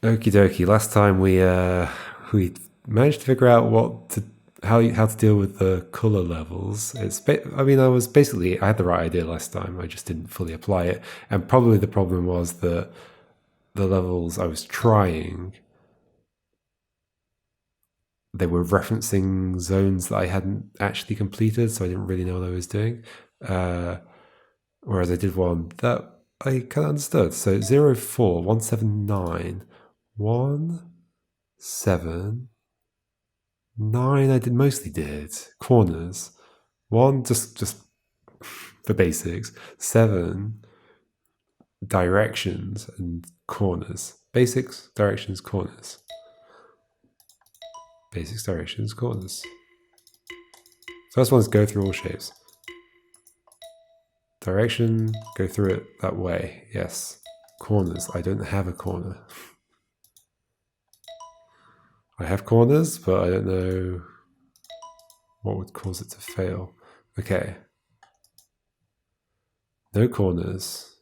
Okie dokie. Last time we managed to figure out how to deal with the color levels. I mean, I had the right idea last time. I just didn't fully apply it, and probably the problem was that the levels I was trying, they were referencing zones that I hadn't actually completed, so I didn't really know what I was doing. Whereas I did one that I kind of understood. So 04, 179, 179. 9 I mostly did. Corners. 1 just the basics. 7 directions and corners. Basics, directions, corners. Basics, directions, corners. First one is go through all shapes. Direction, go through it that way. Yes. Corners. I don't have a corner. I have corners, but I don't know what would cause it to fail. Okay. No corners.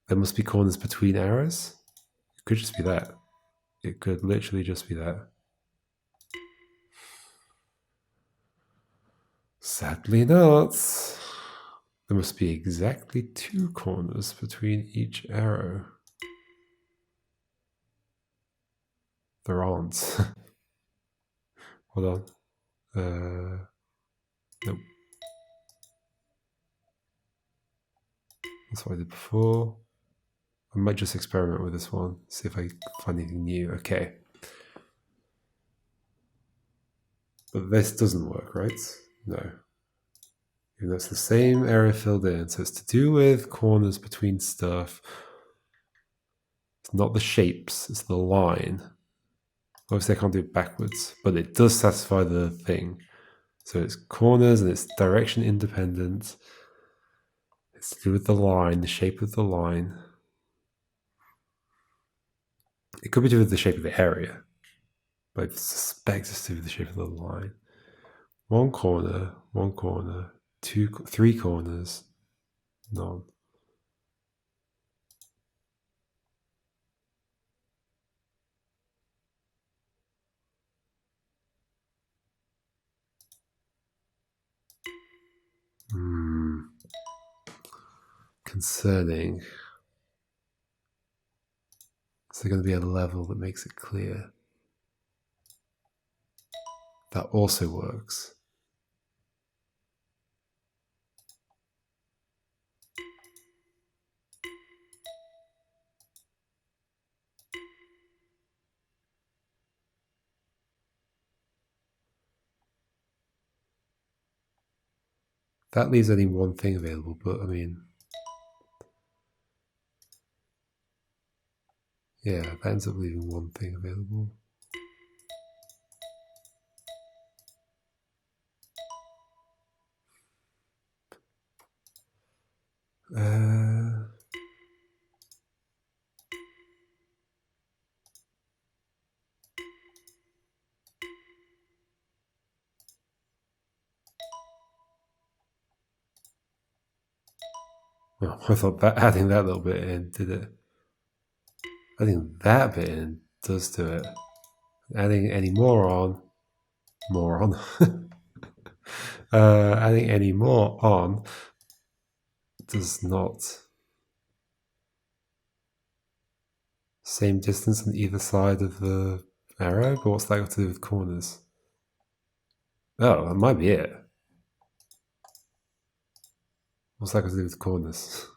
There must be corners between arrows. It could just be that. It could literally just be that. Sadly not. There must be exactly 2 corners between each arrow. There aren't. Hold on. Nope. That's what I did before. I might just experiment with this one, see if I find anything new. Okay. But this doesn't work, right? No. Even though it's the same area filled in. So it's to do with corners between stuff. It's not the shapes, it's the line. Obviously I can't do it backwards, but it does satisfy the thing. So it's corners and it's direction independent. It's to do with the line, the shape of the line. It could be to do with the shape of the area, but I suspect it's to do with the shape of the line. 1 corner, 2, 3 corners, none. Concerning. Is there going to be a level that makes it clear? That also works. That leaves only one thing available, but I mean, yeah, that ends up leaving one thing available. Well, I thought that adding that little bit in did it. Adding that bit in does do it. Adding any more on, adding any more on does not. Same distance on either side of the arrow, but what's that got to do with corners? Oh, that might be it. What's that got to do with corners?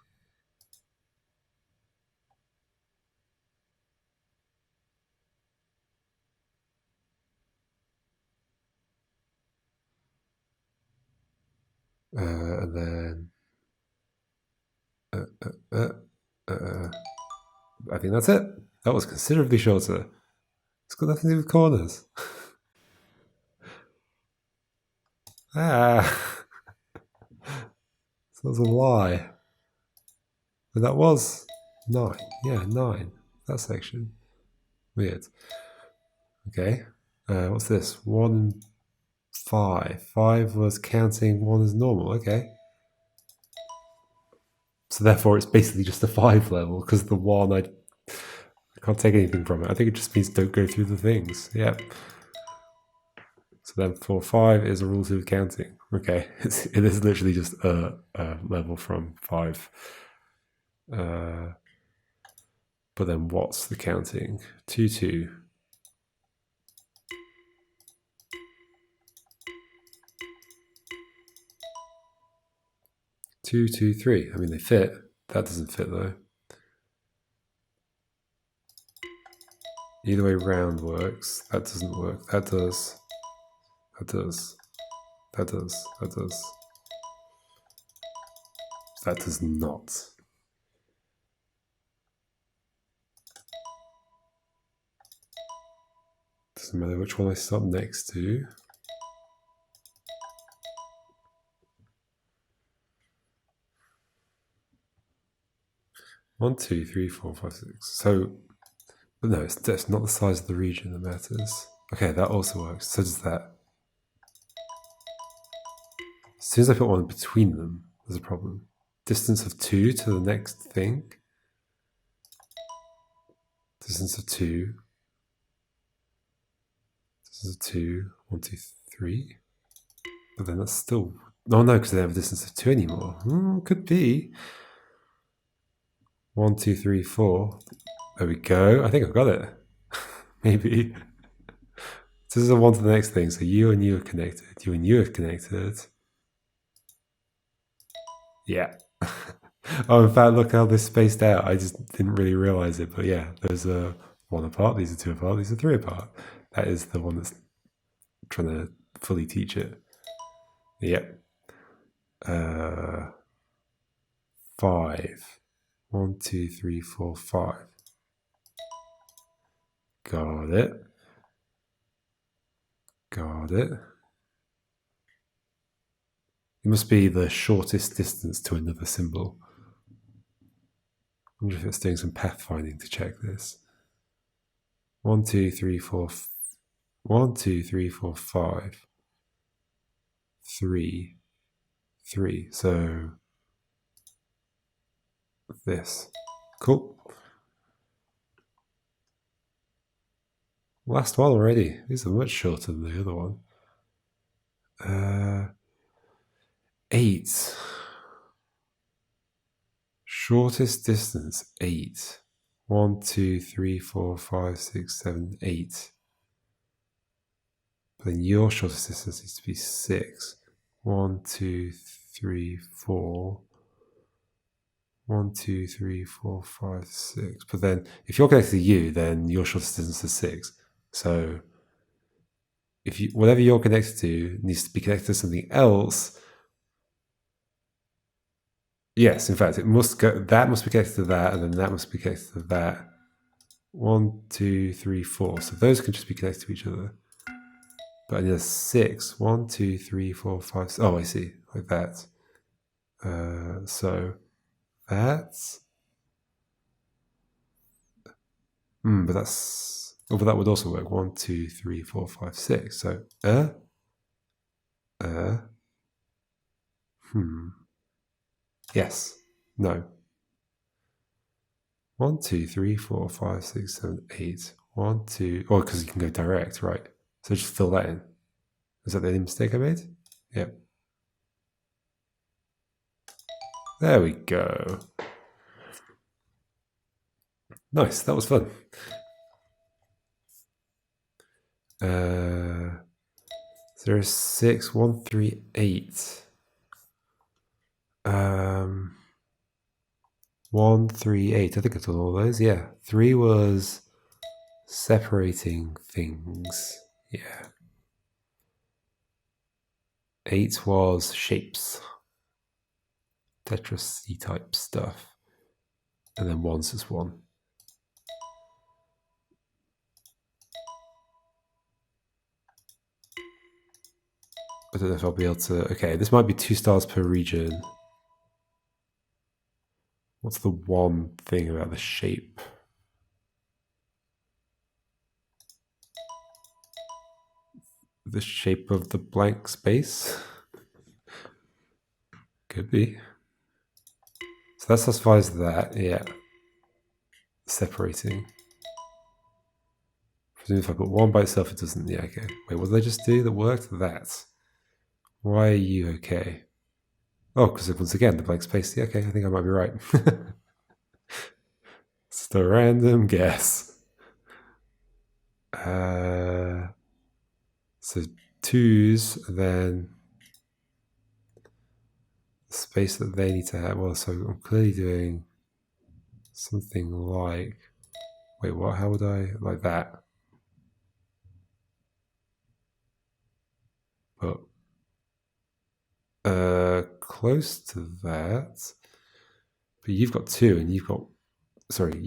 And then I think that's it. That was considerably shorter. It's got nothing to do with corners. So that was a lie. But that was 9. Yeah, 9. That section. Weird. Okay. What's this? 1, 5. 5 was counting 1 as normal. Okay. So therefore it's basically just a 5 level because the 1 I Can't take anything from it. I think it just means don't go through the things. Yep. So then 4, 5 is a rule to counting. Okay, it is literally just a level from 5. But then what's the counting? 2, 2. 2, 2, 3. I mean, they fit. That doesn't fit though. Either way round works. That doesn't work. That does. That does. That does. That does. That does not. Doesn't matter which one I start next to. One, 2, 3, 4, 5, 6. So, but no, it's not the size of the region that matters. Okay, that also works. So does that. As soon as I put one between them, there's a problem. Distance of 2 to the next thing. Distance of 2. Distance of 2. 1, 2, 3. But then that's still. Oh no, because they have a distance of 2 anymore. Could be. 1, 2, 3, 4. There we go. I think I've got it. Maybe. This is a 1 to the next thing. So you and you are connected. You and you are connected. Yeah. Oh, in fact, look how they're spaced out. I just didn't really realize it. But yeah, there's a 1 apart. These are 2 apart. These are 3 apart. That is the one that's trying to fully teach it. Yep. 5. 1, 2, 3, 4, 5. Got it. Got it. It must be the shortest distance to another symbol. I wonder if it's doing some pathfinding to check this. 1, 2, 3, 4. 1, 2, 3, 4, 5. 3. 3. So this. Cool. Last one already. These are much shorter than the other one. 8. Shortest distance, 8. 1, 2, 3, 4, 5, 6, 7, 8. But then your shortest distance needs to be 6. 1, 2, 3, 4. 1, 2, 3, 4, 5, 6. But then if you're connected to you, then your shortest distance is 6. So if you, whatever you're connected to needs to be connected to something else. Yes, in fact, it must go. That must be connected to that, and then that must be connected to that. 1, 2, 3, 4. So those can just be connected to each other. But I need a 6. 1, 2, 3, 4, 5. 6. Oh, I see. Like that. So that's. But that's. Oh, but that would also work. 1, 2, 3, 4, 5, 6. So Yes. No. 1, 2, 3, 4, 5, 6, 7, 8. 1, 2. Oh, because you can go direct, right? So just fill that in. Is that the only mistake I made? Yep. There we go. Nice. That was fun. 0, 6, 1, 3, 8. 1, 3, 8. I think I done all those. Yeah. 3 was separating things. Yeah. 8 was shapes. Tetris type stuff. And then 1's just 1. I don't know if I'll be able to. Okay, this might be 2 stars per region. What's the one thing about the shape? The shape of the blank space? Could be. So that satisfies that, yeah. Separating. Presumably if I put one by itself, it doesn't. Yeah, okay. Wait, what did I just do that worked? That. Why are you okay? Oh, because once again, the blank space. Yeah, okay, I think I might be right. Just a random guess. So twos, then the space that they need to have. Well, so I'm clearly doing something like. Wait, what? How would I like that? But close to that. But you've got two, and you've got. Sorry,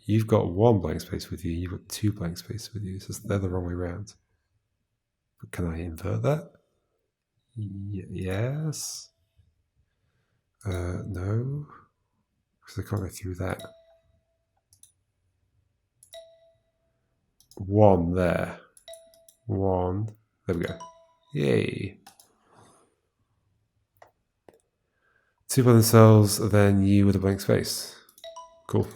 you've got one blank space with you. You've got two blank spaces with you. So they're the wrong way around. But can I invert that? Yes. No, because I can't go through that. One there. One. There we go. Yay. Two by themselves, then you with a blank space. Cool.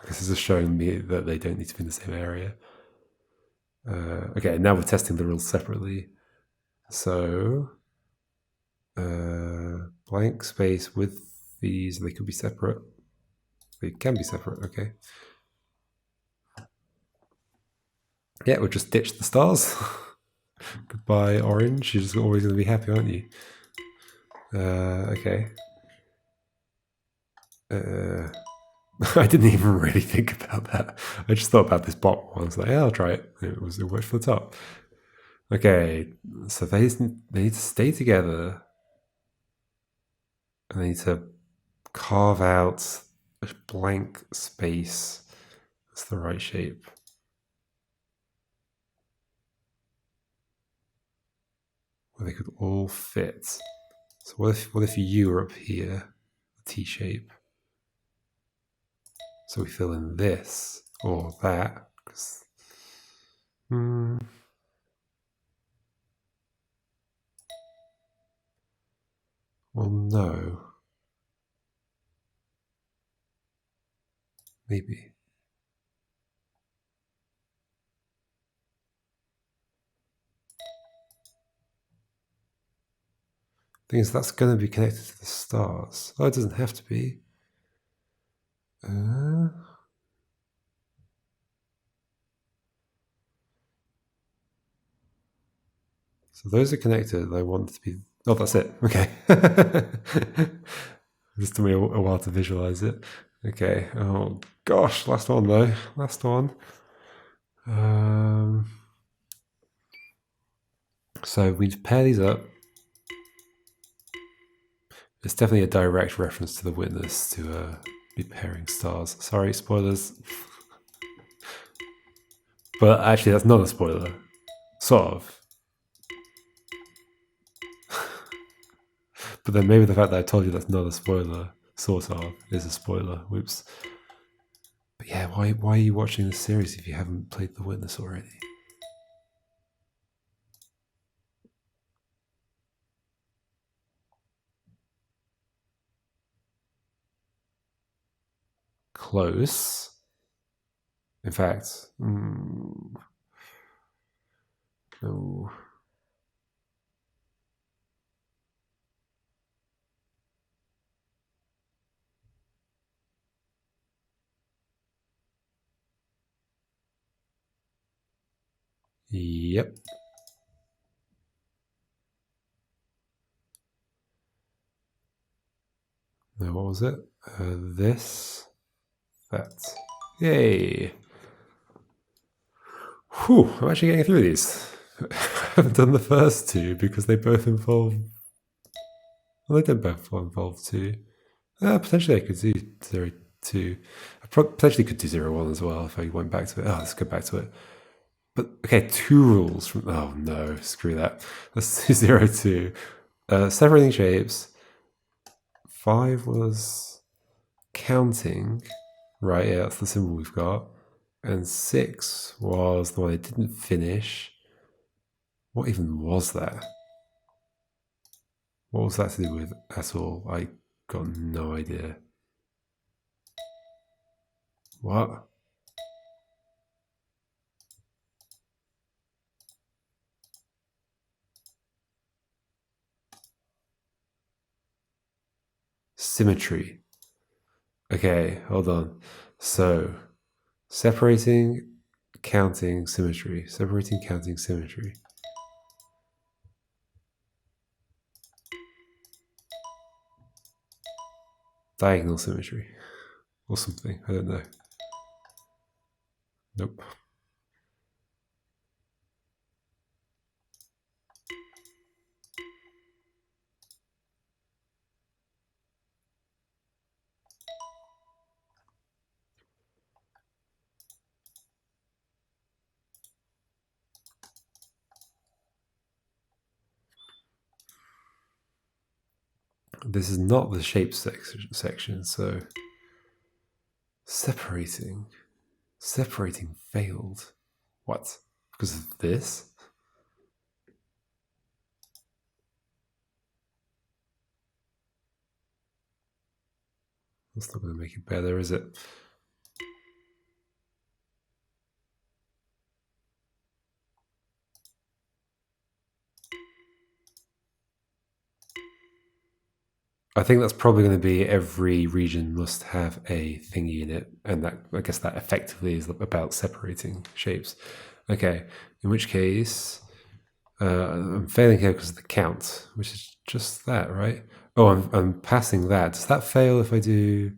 This is just showing me that they don't need to be in the same area. Okay, now we're testing the rules separately. So, blank space with these, they could be separate. They can be separate, okay. Yeah, we'll just ditch the stars. Goodbye, orange. You're just always going to be happy, aren't you? Okay. I didn't even really think about that. I just thought about this bottom one. I was like, yeah, I'll try it. It worked for the top. Okay, so they need to stay together. And they need to carve out a blank space. That's the right shape. Where they could all fit. So what if you were up here, a T shape? So we fill in this or that. Well, no. Maybe. Thing is, that's going to be connected to the stars. Oh, it doesn't have to be. So those are connected. I want to be. Oh, that's it. Okay. Just took me a while to visualize it. Okay. Oh gosh, last one though. Last one. So we pair these up. It's definitely a direct reference to the witness to be pairing stars. Sorry, spoilers. But actually, that's not a spoiler. Sort of. But then maybe the fact that I told you that's not a spoiler, sort of, is a spoiler. Whoops. But yeah, why are you watching this series if you haven't played The Witness already? Close. In fact, no. Yep. No, what was it? This, that. Yay! Whew, I'm actually getting through these. I haven't done the first two because they both involve. Well, they don't both involve two. Potentially I could do 0, 2. I potentially could do 0, 1 as well if I went back to it. Oh, let's go back to it. But okay, 2 rules from. Oh no, screw that. Let's do 0, 2. Separating shapes. 5 was counting. Right, yeah, that's the symbol we've got. And 6 was the one I didn't finish. What even was that? What was that to do with at all? I got no idea. What? symmetry. Okay, hold on. So, separating, counting, symmetry. Separating, counting, symmetry. Diagonal symmetry. Or something, I don't know. Nope. This is not the shape section, so separating failed. What? Because of this? That's not going to make it better, is it? I think that's probably going to be every region must have a thingy in it, and that, I guess that effectively is about separating shapes. Okay, in which case I'm failing here because of the count, which is just that, right? Oh, I'm passing that. Does that fail if I do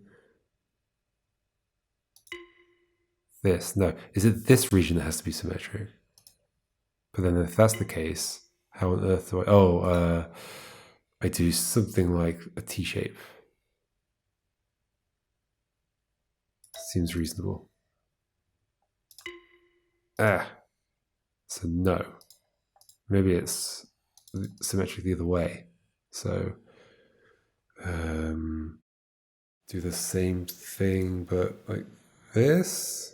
this? No. Is it this region that has to be symmetric? But then if that's the case, how on earth do I... Oh, I do something like a T shape. Seems reasonable. So no. Maybe it's symmetric the other way. So do the same thing, but like this.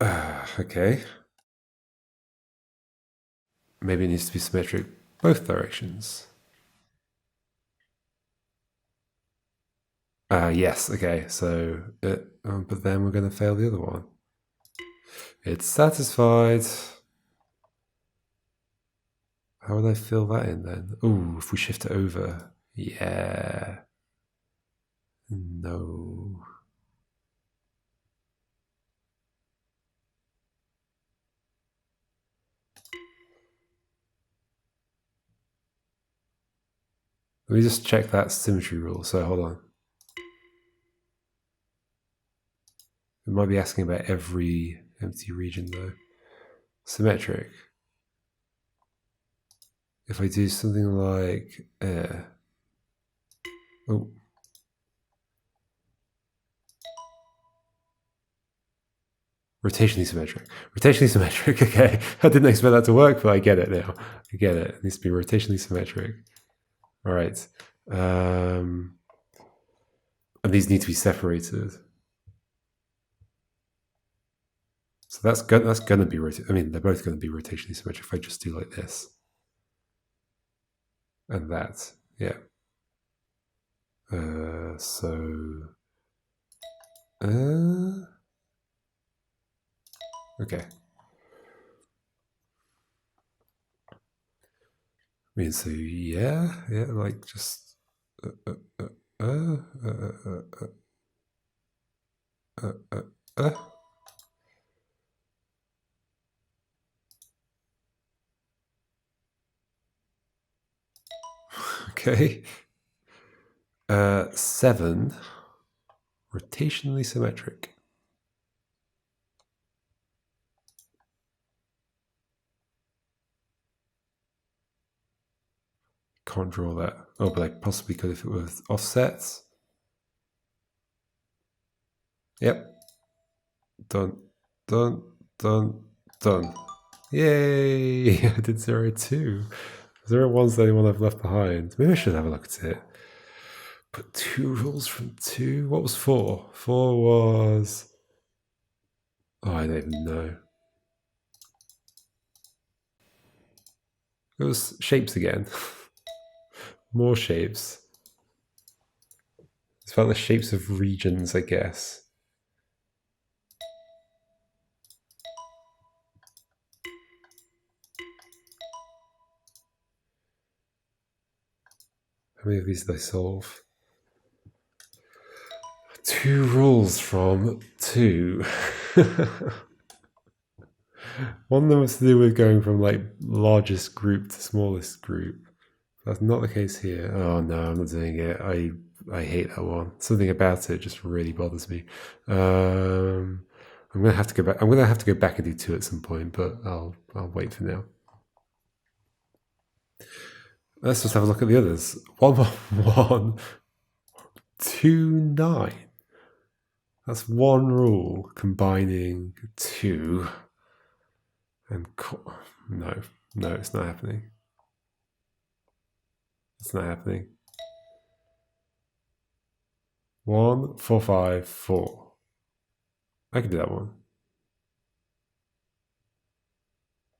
Okay. Maybe it needs to be symmetric both directions. Yes, okay, so but then we're going to fail the other one. It's satisfied. How would I fill that in then? Ooh, if we shift it over. Yeah. No. Let me just check that symmetry rule. So hold on. It might be asking about every empty region though. Symmetric. If I do something like oh. Rotationally symmetric. Rotationally symmetric, okay. I didn't expect that to work, but I get it now. I get it. It needs to be rotationally symmetric. All right. And these need to be separated. So that's going to be rotated. I mean, they're both going to be rotationally symmetric if I just do like this. And that. Yeah. Okay. I mean, so yeah, like just okay. 7, rotationally symmetric. Can't draw that. Oh, but I possibly could if it was offsets. Yep. Done. Yay! I did 0, 2. 0, 1's the only one I've left behind. Maybe I should have a look at it. Put 2 rules from 2. What was 4? 4 was... Oh, I don't even know. It was shapes again. More shapes. It's about the shapes of regions, I guess. How many of these did I solve? 2 rules from 2. One of them was to do with going from like largest group to smallest group. That's not the case here. Oh no, I'm not doing it. I hate that one. Something about it just really bothers me. I'm gonna have to go back. I'm gonna have to go back and do 2 at some point, but I'll wait for now. Let's just have a look at the others. 111, 29. That's one rule combining 2 and no, it's not happening. It's not happening. 1, 4, 5, 4. I can do that one.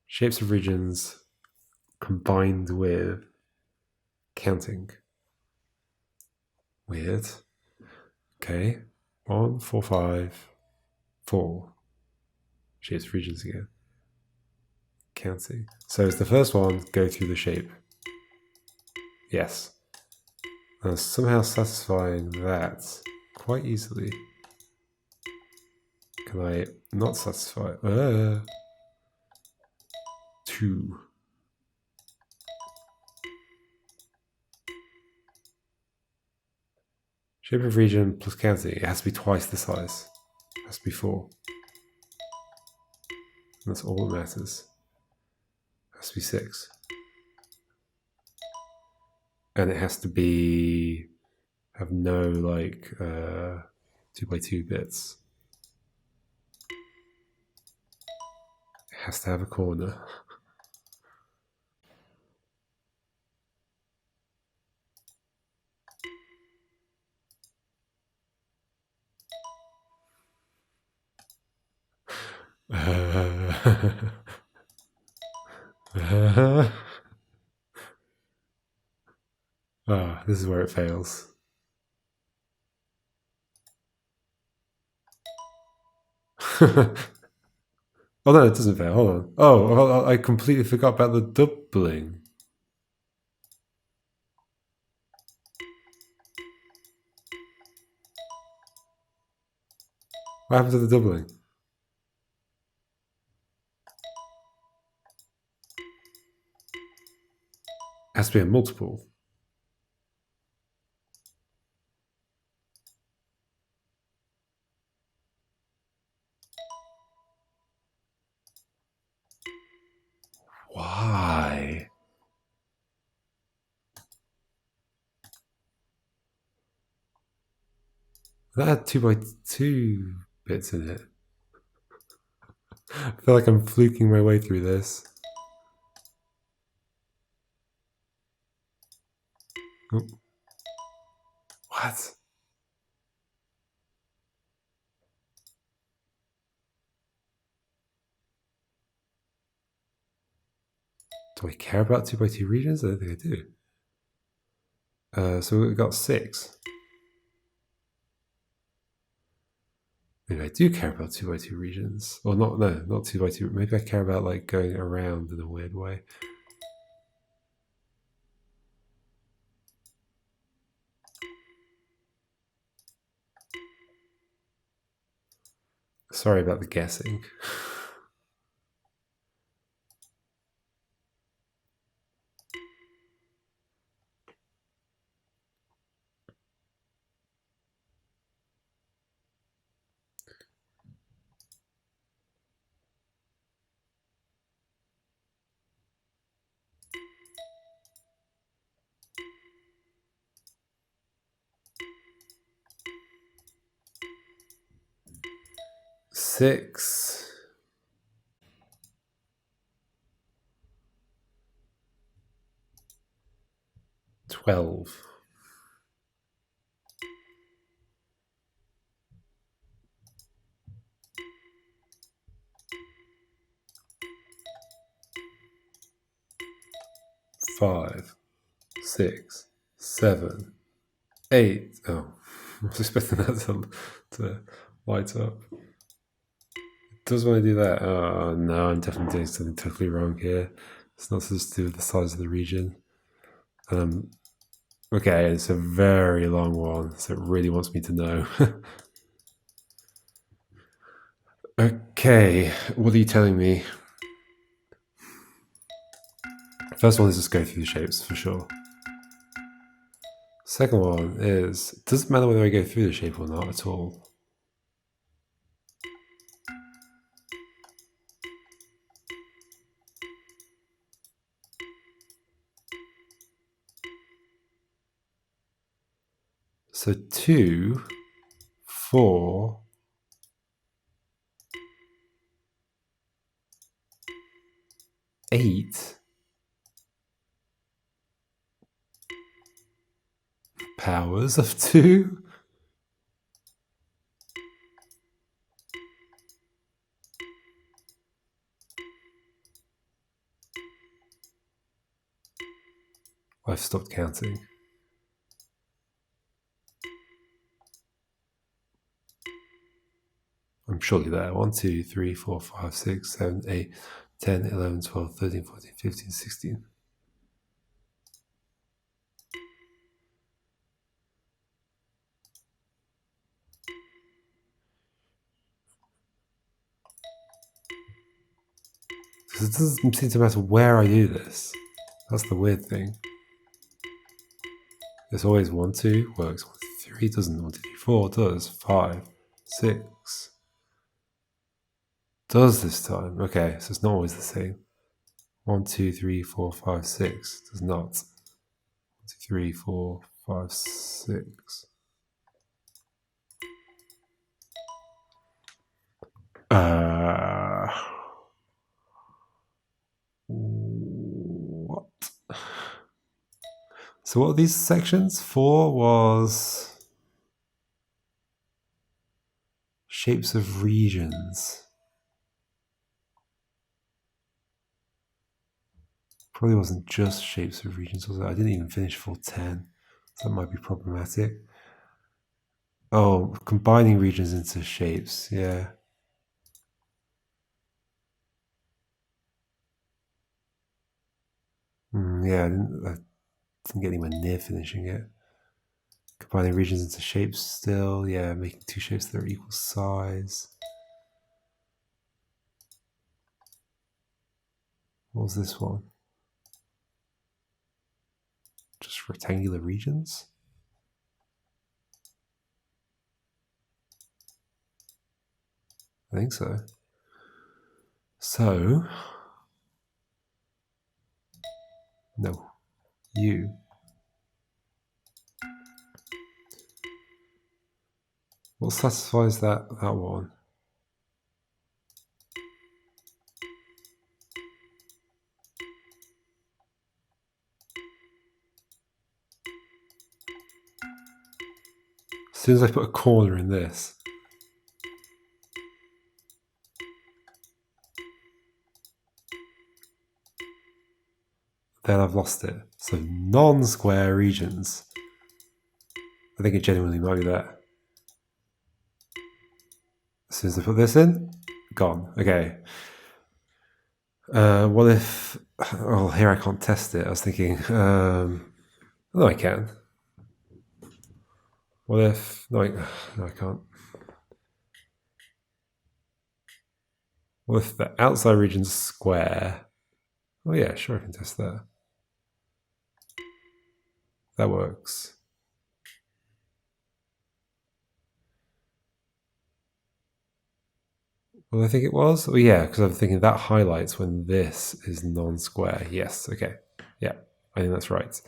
Shapes of regions combined with counting. Weird. Okay. 1, 4, 5, 4. Shapes of regions again. Counting. So is the first one go through the shape? Yes. And somehow satisfying that quite easily. Can I not satisfy? 2. Shape of region plus counting. It has to be twice the size. It has to be 4. And that's all that matters. It has to be 6. And it has to be have no like 2x2 bits. It has to have a corner. This is where it fails. Oh no, it doesn't fail. Hold on. Oh, I completely forgot about the doubling. What happened to the doubling? It has to be a multiple. Why? That had 2x2 bits in it. I feel like I'm fluking my way through this. Oh. What? Do I care about 2x2 regions? I don't think I do. So we got 6. Maybe I do care about 2x2 regions. Or not 2x2. Maybe I care about like going around in a weird way. Sorry about the guessing. Six. 12. 5, 6, 7, 8. Oh, I was expecting that to light up. It does want to do that. Oh no, I'm definitely doing something totally wrong here. It's not supposed to do with the size of the region. Okay, it's a very long one, so it really wants me to know. Okay, what are you telling me? First one is just go through the shapes for sure. Second one is, it doesn't matter whether I go through the shape or not at all. So 2, 4, 8 powers of 2? I've stopped counting. I'm surely there. 1, 2, 3, 4, 5, 6, 7, 8, 10, 11, 12, 13, 14, 15, 16. Because it doesn't seem to matter where I do this. That's the weird thing. It's always 1, 2, works. 1, 2, 3 doesn't. 1, 2, 3, 4 does. 5, 6 does this time. Okay, so it's not always the same. 1, 2, 3, 4, 5, 6 does not. 1, 2, 3, 4, 5, 6. What? So what are these sections? 4 was shapes of regions. Probably wasn't just shapes of regions, was it? I didn't even finish full 10. So that might be problematic. Oh, combining regions into shapes, yeah. Yeah, I didn't get anywhere near finishing it. Combining regions into shapes still, yeah, making 2 shapes that are equal size. What was this one? Just rectangular regions? I think so. So, no, you. What satisfies that one? As soon as I put a corner in this, then I've lost it. So non-square regions. I think it genuinely might be that. As soon as I put this in, gone. Okay. What if... Oh, here I can't test it. I was thinking... no, I can. What if... No, I can't. What if the outside region's square? Oh yeah, sure I can test that. That works. Well, I think it was. Oh yeah, because I'm thinking that highlights when this is non-square. Yes, okay. Yeah, I think that's right.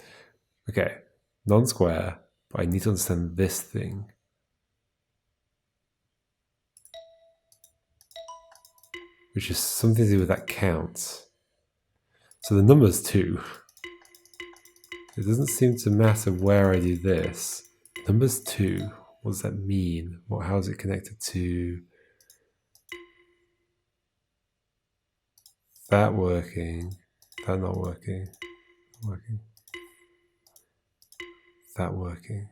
Okay, non-square, but I need to understand this thing. Which is something to do with that count. So the number's 2. It doesn't seem to matter where I do this. Number's 2. What does that mean? How is it connected to that working? That not working? Working. That working.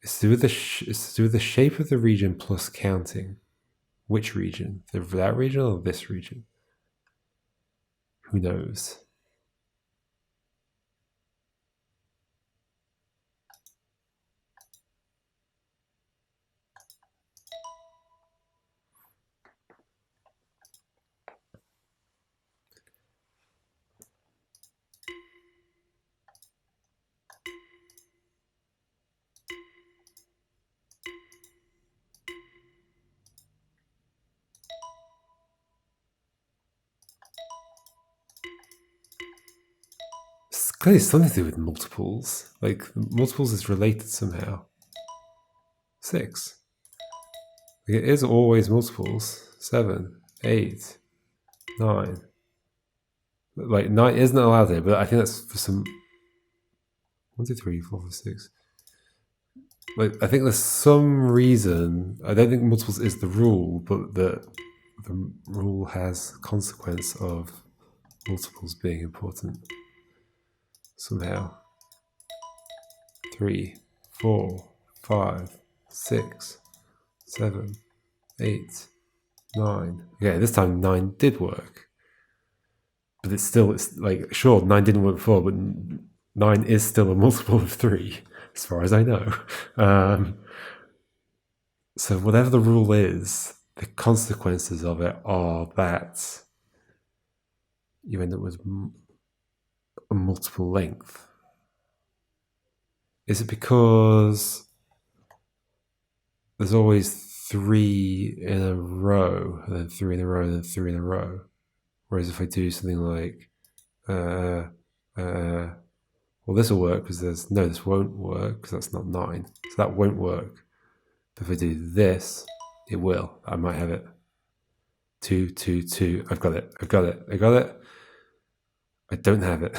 It's to do with it's to do with the shape of the region plus counting. Which region? That region or this region? Who knows? clearly something to do with multiples. Like multiples is related somehow. 6. It is always multiples. 7, 8, 9. Like 9 isn't allowed here, but I think that's for some 1, 2, 3, 4, 5, 6. Like I think there's some reason. I don't think multiples is the rule, but the rule has consequence of multiples being important somehow. 3, 4, 5, 6, 7, 8, 9. Okay, this time 9 did work. But it's like, sure, 9 didn't work before, but 9 is still a multiple of 3, as far as I know. So whatever the rule is, the consequences of it are that you end up with a multiple length. Is it because there's always 3 in a row, and then 3 in a row, and then 3 in a row? Whereas if I do something like, well, this will work because this won't work because that's not 9. So that won't work. But if I do this, it will. I might have it. 2, 2, 2. I've got it. I got it. I don't have it.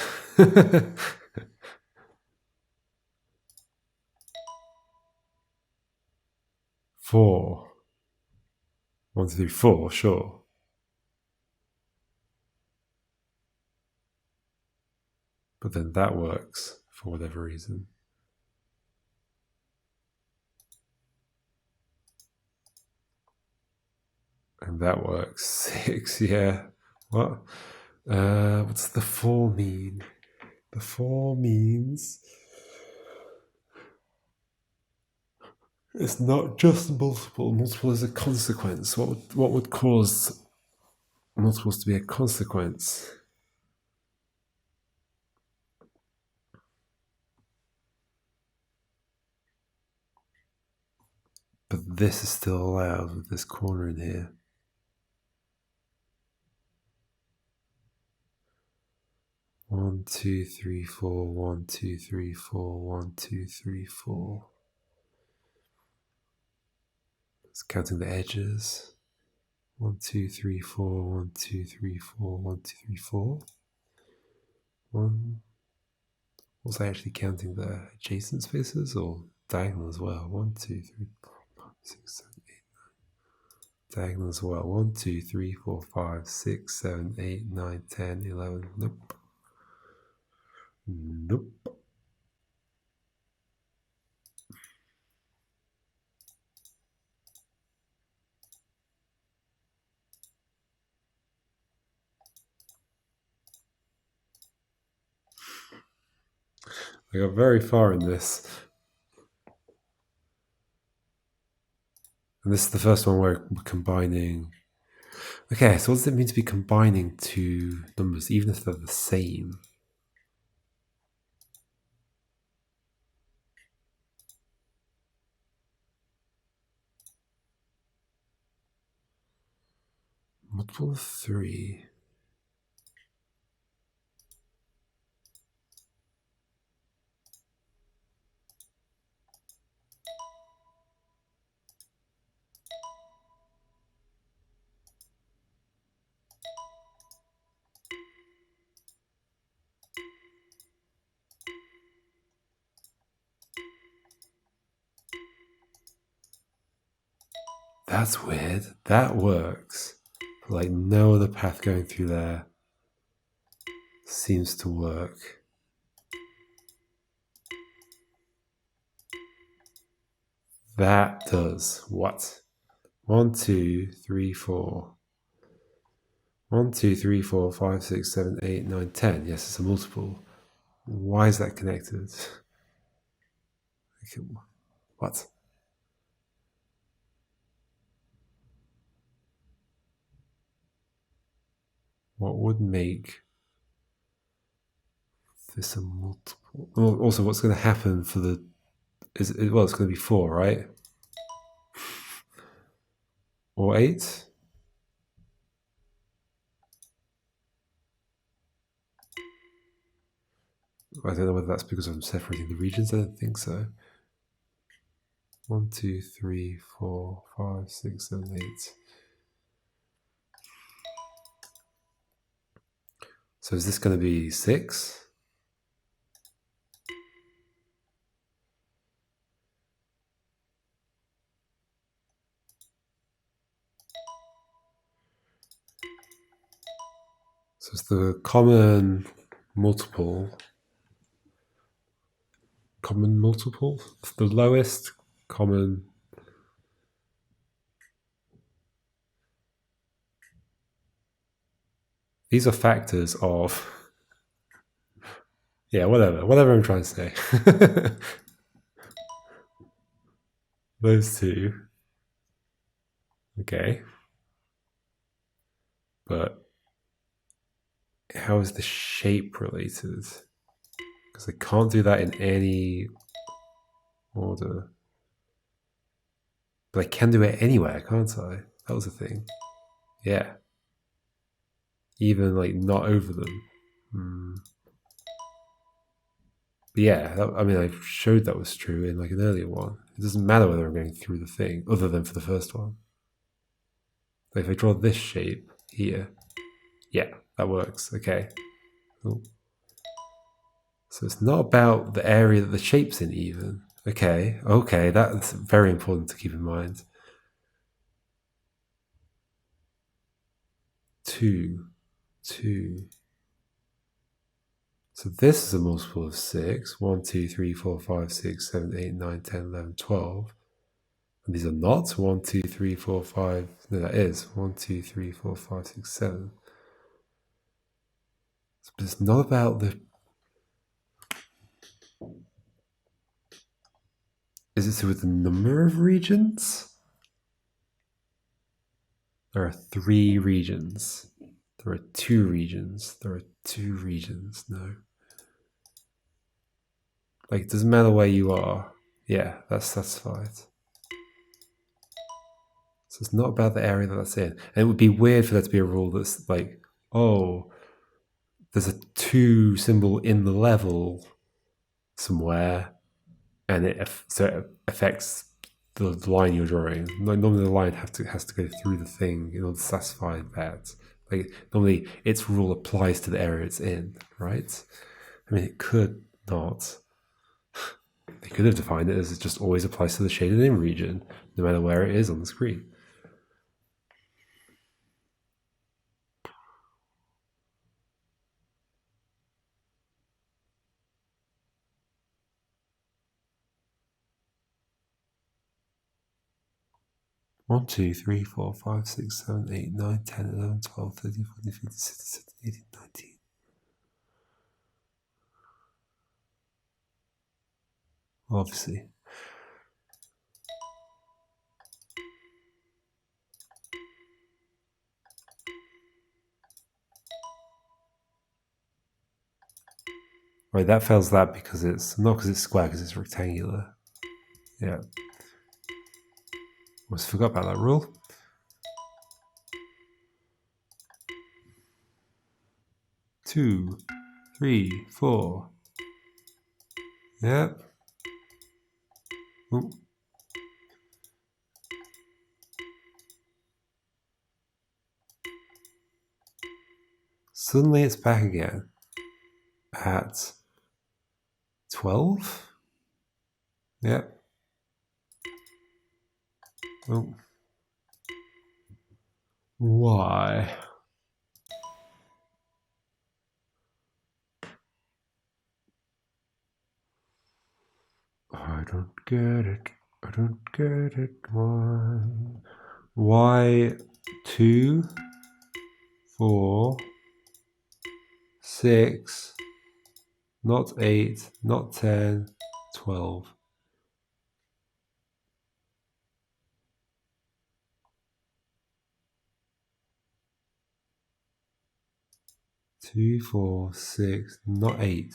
4. 1, 2, 3, 4, sure. But then that works for whatever reason. And that works. 6, yeah. What? What's the 4 mean? The 4 means it's not just multiple. Multiple is a consequence. What would cause multiples to be a consequence? But this is still allowed with this corner in here. One, 2, 3, 4. 1, 2, 3, 4. 1, 2, 3, 4. It's counting the edges. 1, 2, 3, 4. 1, 2, 3, 4. 1, 2, 3, 4. 1. Was I actually counting the adjacent spaces or diagonal as well? 1, 2, 3, 4, 5, 6, 7, 8, 9. Diagonal as well. 1, 2, 3, 4, 5, 6, 7, 8, 9, 10, 11. Nope. Nope. I got very far in this. And this is the first one where we're combining. Okay, so what does it mean to be combining two numbers, even if they're the same? Multiple of 3. That's weird. That works. But like no other path going through there seems to work. That does. What? 1, 2, 3, 4. 1, 2, 3, 4, 5, 6, 7, 8, 9, 10. Yes, it's a multiple. Why is that connected? Okay, what? What would make this a multiple? Also, what's going to happen for the... well, it's going to be 4, right? Or 8? I don't know whether that's because I'm separating the regions. I don't think so. 1, 2, 3, 4, 5, 6, 7, 8. So is this going to be 6? So it's the common multiple. Common multiple? It's the lowest common. These are factors of. Yeah, whatever I'm trying to say. Those two. Okay. But how is the shape related? Because I can't do that in any order. But I can do it anywhere, can't I? That was the thing. Yeah. Even like not over them. But yeah, I mean, I showed that was true in like an earlier one. It doesn't matter whether I'm going through the thing, other than for the first one. Like if I draw this shape here, yeah, that works. Okay. Cool. So it's not about the area that the shape's in even. Okay, that's very important to keep in mind. 2, 2. So this is a multiple of 6. 1, 2, 3, 4, 5, 6, 7, 8, 9, 10, 11, 12. And these are not 1, 2, 3, 4, 5. No, that is 1, 2, 3, 4, 5, 6, 7. But it's not about the. Is it to do with the number of regions? There are 3 regions. There are 2 regions. There are 2 regions. No. Like, it doesn't matter where you are. Yeah, that's satisfied. So it's not about the area that that's in. And it would be weird for there to be a rule that's like, oh, there's a 2 symbol in the level somewhere, and it affects the line you're drawing. Normally, the line has to go through the thing in order to satisfy that. Like normally, its rule applies to the area it's in, right? I mean, it could not. They could have defined it as it just always applies to the shaded in region, no matter where it is on the screen. One, 2, 3, 4, 5, 6, 7, 8, 9, 10, 11, 12, 13, 14, 15, 16, 17, 18, 19. Obviously. Right, that fails that because it's not because it's square, because it's rectangular. Yeah. Almost forgot about that rule. Two, 3, 4. Yep. Ooh. Suddenly it's back again at 12. Yep. Oh. Why? I don't get it. I don't get it. Why? Why 2, 4, 6, not 8, not 10, 12. 2, 4, 6, not 8.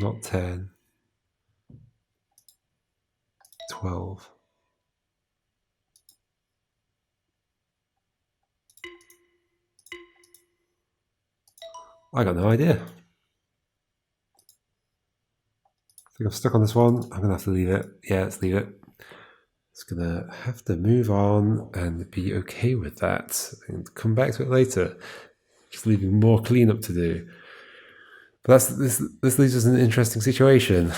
Not 10, 12. I got no idea. I think I'm stuck on this one. I'm going to have to leave it. Yeah, let's leave it. It's going to have to move on and be okay with that and come back to it later. Just leaving more cleanup to do. But this leaves us in an interesting situation.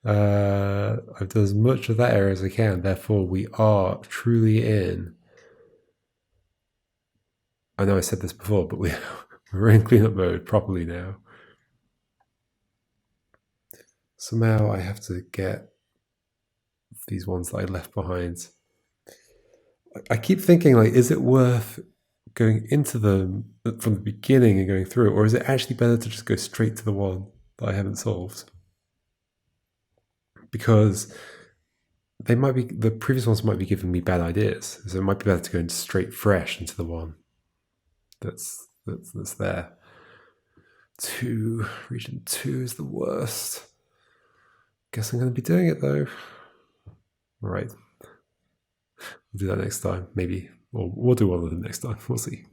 I've done as much of that area as I can. Therefore, we are truly in. I know I said this before, but we're in cleanup mode properly now. Somehow I have to get these ones that I left behind. I keep thinking, like, is it worth going into them from the beginning and going through it, or is it actually better to just go straight to the one that I haven't solved? Because the previous ones might be giving me bad ideas, so it might be better to go straight fresh into the one that's there. Region 2 is the worst. Guess I'm going to be doing it though. All right. We'll do that next time, maybe. Or we'll do one of them next time. We'll see.